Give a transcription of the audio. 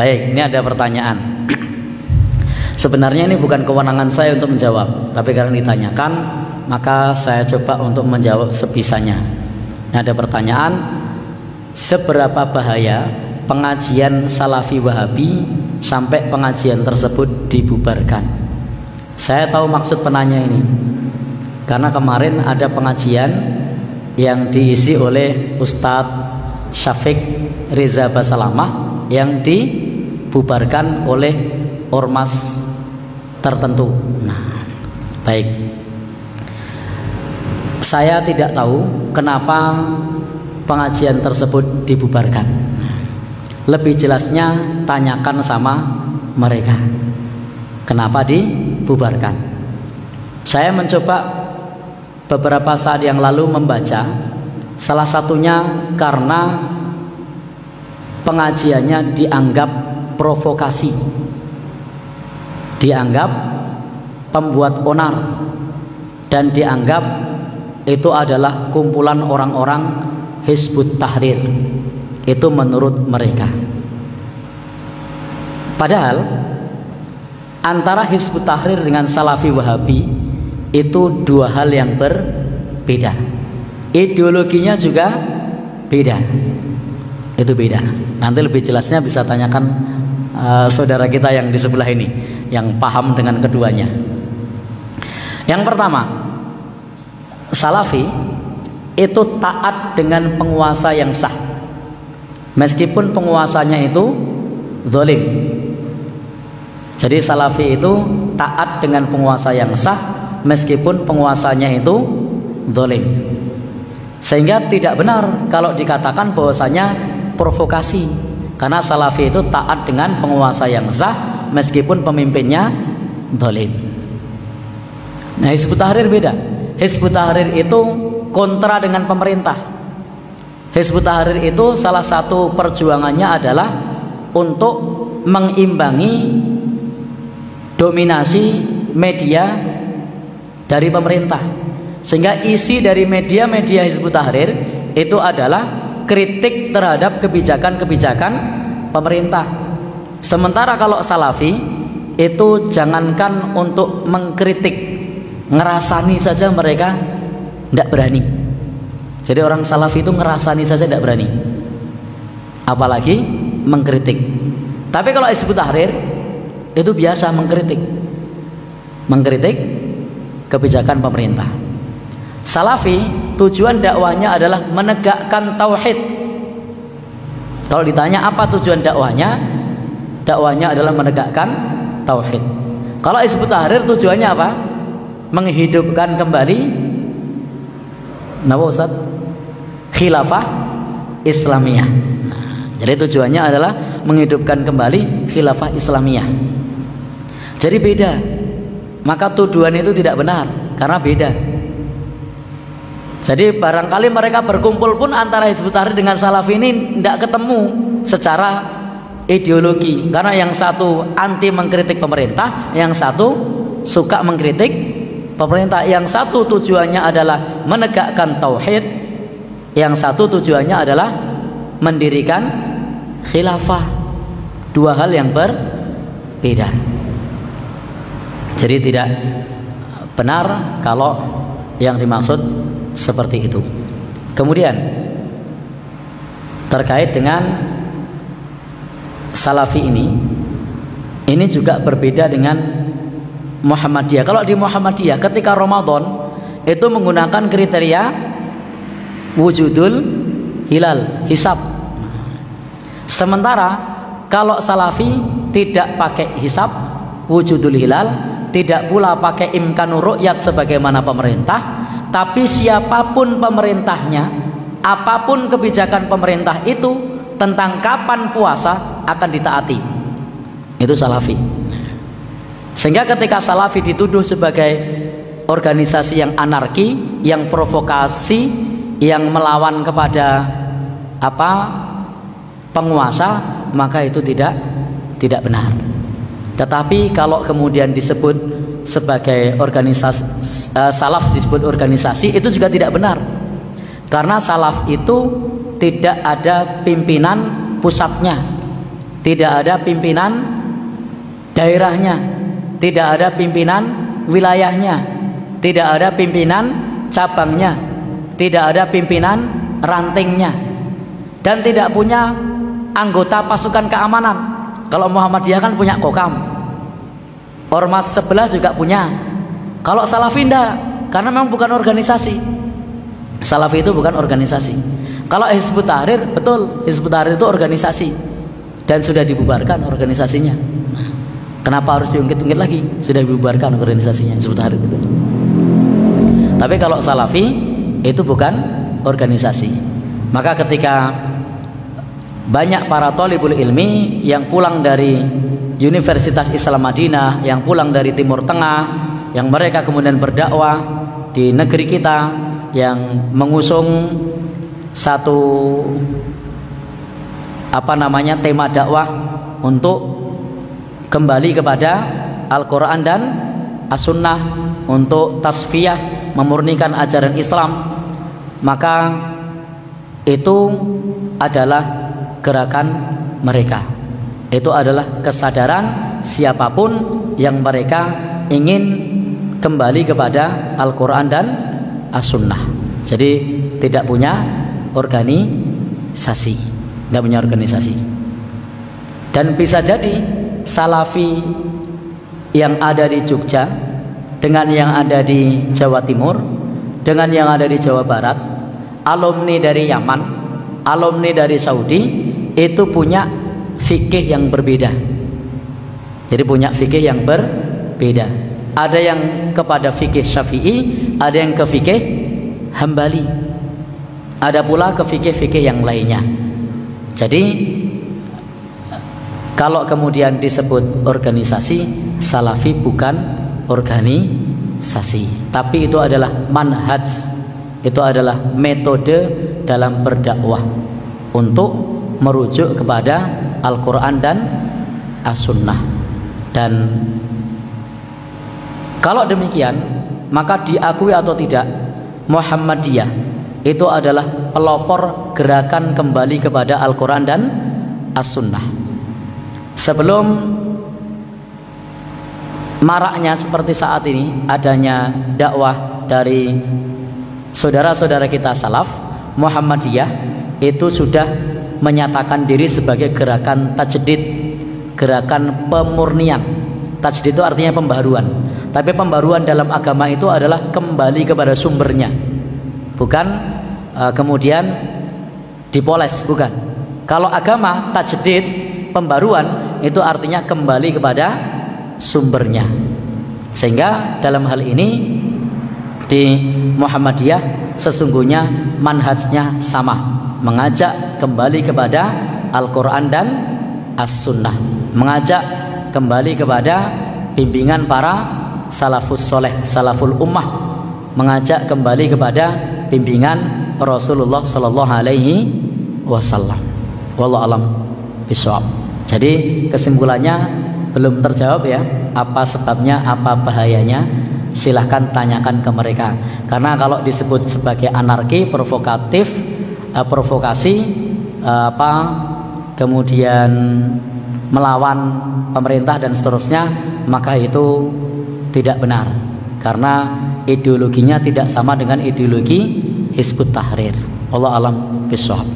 Baik, ini ada pertanyaan. Sebenarnya ini bukan kewenangan saya untuk menjawab, tapi karena ditanyakan, maka saya coba untuk menjawab sebisanya. Ini ada pertanyaan, seberapa bahaya pengajian Salafi Wahabi sampai pengajian tersebut dibubarkan? Saya tahu maksud penanya ini, karena kemarin ada pengajian yang diisi oleh Ustadz Syafiq Reza Basalamah yang dibubarkan oleh ormas tertentu. Nah, baik. Saya tidak tahu kenapa pengajian tersebut dibubarkan. Lebih jelasnya tanyakan sama mereka. Kenapa dibubarkan? Saya mencoba beberapa saat yang lalu membaca, salah satunya karena pengajiannya dianggap provokasi, dianggap pembuat onar, dan dianggap itu adalah kumpulan orang-orang Hizbut Tahrir. Itu menurut mereka. Padahal antara Hizbut Tahrir dengan Salafi Wahabi itu dua hal yang berbeda. Ideologinya juga beda. Itu beda. Nanti lebih jelasnya bisa tanyakan saudara kita yang di sebelah ini, yang paham dengan keduanya. Yang pertama, Salafi itu taat dengan penguasa yang sah, meskipun penguasanya itu zalim. Jadi Salafi itu taat dengan penguasa yang sah, meskipun penguasanya itu zalim. Sehingga tidak benar kalau dikatakan bahwasanya provokasi, karena Salafi itu taat dengan penguasa yang sah meskipun pemimpinnya zalim. Nah, Hizbut Tahrir beda. Hizbut Tahrir itu kontra dengan pemerintah. Hizbut Tahrir itu salah satu perjuangannya adalah untuk mengimbangi dominasi media dari pemerintah. Sehingga isi dari media-media Hizbut Tahrir itu adalah kritik terhadap kebijakan-kebijakan pemerintah. Sementara kalau Salafi itu jangankan untuk mengkritik, ngerasani saja mereka tidak berani. Jadi orang Salafi itu ngerasani saja tidak berani, apalagi mengkritik. Tapi kalau Hizbut Tahrir itu biasa mengkritik kebijakan pemerintah. Salafi tujuan dakwahnya adalah menegakkan tauhid. Kalau ditanya apa tujuan dakwahnya, dakwahnya adalah menegakkan tauhid. Kalau Hizbut Tahrir tujuannya apa? Menghidupkan kembali napa Ustaz? Khilafah Islamiyah. Jadi tujuannya adalah menghidupkan kembali khilafah Islamiyah. Jadi beda. Maka tuduhan itu tidak benar karena beda. Jadi barangkali mereka berkumpul pun antara Hizbut Tahrir dengan Salafi ini tidak ketemu secara ideologi, karena yang satu anti mengkritik pemerintah, yang satu suka mengkritik pemerintah. Yang satu tujuannya adalah menegakkan tauhid, yang satu tujuannya adalah mendirikan khilafah. Dua hal yang berbeda. Jadi tidak benar kalau yang dimaksud seperti itu. Kemudian terkait dengan Salafi ini juga berbeda dengan Muhammadiyah. Kalau di Muhammadiyah ketika Ramadan itu menggunakan kriteria wujudul hilal, hisab. Sementara kalau Salafi tidak pakai hisab, wujudul hilal, tidak pula pakai imkanur ru'yat sebagaimana pemerintah, tapi siapapun pemerintahnya, apapun kebijakan pemerintah itu, tentang kapan puasa akan ditaati. Itu Salafi. Sehingga ketika Salafi dituduh sebagai organisasi yang anarki, yang provokasi, yang melawan kepada penguasa, maka itu tidak benar. Tetapi kalau kemudian disebut sebagai organisasi, salaf disebut organisasi, itu juga tidak benar. Karena salaf itu tidak ada pimpinan pusatnya, tidak ada pimpinan daerahnya, tidak ada pimpinan wilayahnya, tidak ada pimpinan cabangnya, tidak ada pimpinan rantingnya, dan tidak punya anggota pasukan keamanan. Kalau Muhammadiyah kan punya kokam, ormas sebelah juga punya. Kalau Salafi enggak, karena memang bukan organisasi. Salafi itu bukan organisasi. Kalau Hizbut Tahrir, betul, Hizbut Tahrir itu organisasi dan sudah dibubarkan organisasinya. Kenapa harus diungkit-ungkit lagi? Sudah dibubarkan organisasinya Hizbut Tahrir itu. Tapi kalau Salafi itu bukan organisasi. Maka ketika banyak para thalibul ilmi yang pulang dari Universitas Islam Madinah, yang pulang dari Timur Tengah, yang mereka kemudian berdakwah di negeri kita, yang mengusung satu tema dakwah untuk kembali kepada Al-Quran dan As-Sunnah, untuk tasfiyah, memurnikan ajaran Islam, maka itu adalah gerakan mereka. Itu adalah kesadaran siapapun yang mereka ingin kembali kepada Al-Quran dan As-Sunnah. Jadi tidak punya organisasi, tidak punya organisasi. Dan bisa jadi Salafi yang ada di Jogja dengan yang ada di Jawa Timur, dengan yang ada di Jawa Barat, alumni dari Yaman, alumni dari Saudi, itu punya fikih yang berbeda. Jadi punya fikih yang berbeda. Ada yang kepada fikih Syafi'i, ada yang ke fikih Hambali, ada pula ke fikih-fikih yang lainnya. Jadi kalau kemudian disebut organisasi, Salafi bukan organisasi, tapi itu adalah manhaj, itu adalah metode dalam berdakwah untuk merujuk kepada Al-Quran dan As-Sunnah. Dan kalau demikian, maka diakui atau tidak, Muhammadiyah itu adalah pelopor gerakan kembali kepada Al-Quran dan As-Sunnah. Sebelum maraknya seperti saat ini, adanya dakwah dari saudara-saudara kita salaf, Muhammadiyah itu sudah menyatakan diri sebagai gerakan tajdid, gerakan pemurnian. Tajdid itu artinya pembaruan, tapi pembaruan dalam agama itu adalah kembali kepada sumbernya, bukan kemudian dipoles, bukan. Kalau agama tajdid, pembaruan, itu artinya kembali kepada sumbernya. Sehingga dalam hal ini di Muhammadiyah sesungguhnya manhajnya sama, mengajak kembali kepada Al-Quran dan As-Sunnah, mengajak kembali kepada bimbingan para salafus soleh, salaful ummah, mengajak kembali kepada bimbingan Rasulullah Sallallahu Alaihi Wasallam. Wallahu alam bishawab. Jadi kesimpulannya belum terjawab ya, apa sebabnya, apa bahayanya, silahkan tanyakan ke mereka. Karena kalau disebut sebagai anarki, provokatif, provokasi, kemudian melawan pemerintah dan seterusnya, maka itu tidak benar, karena ideologinya tidak sama dengan ideologi Hizbut Tahrir. Wallahu alam bishawab.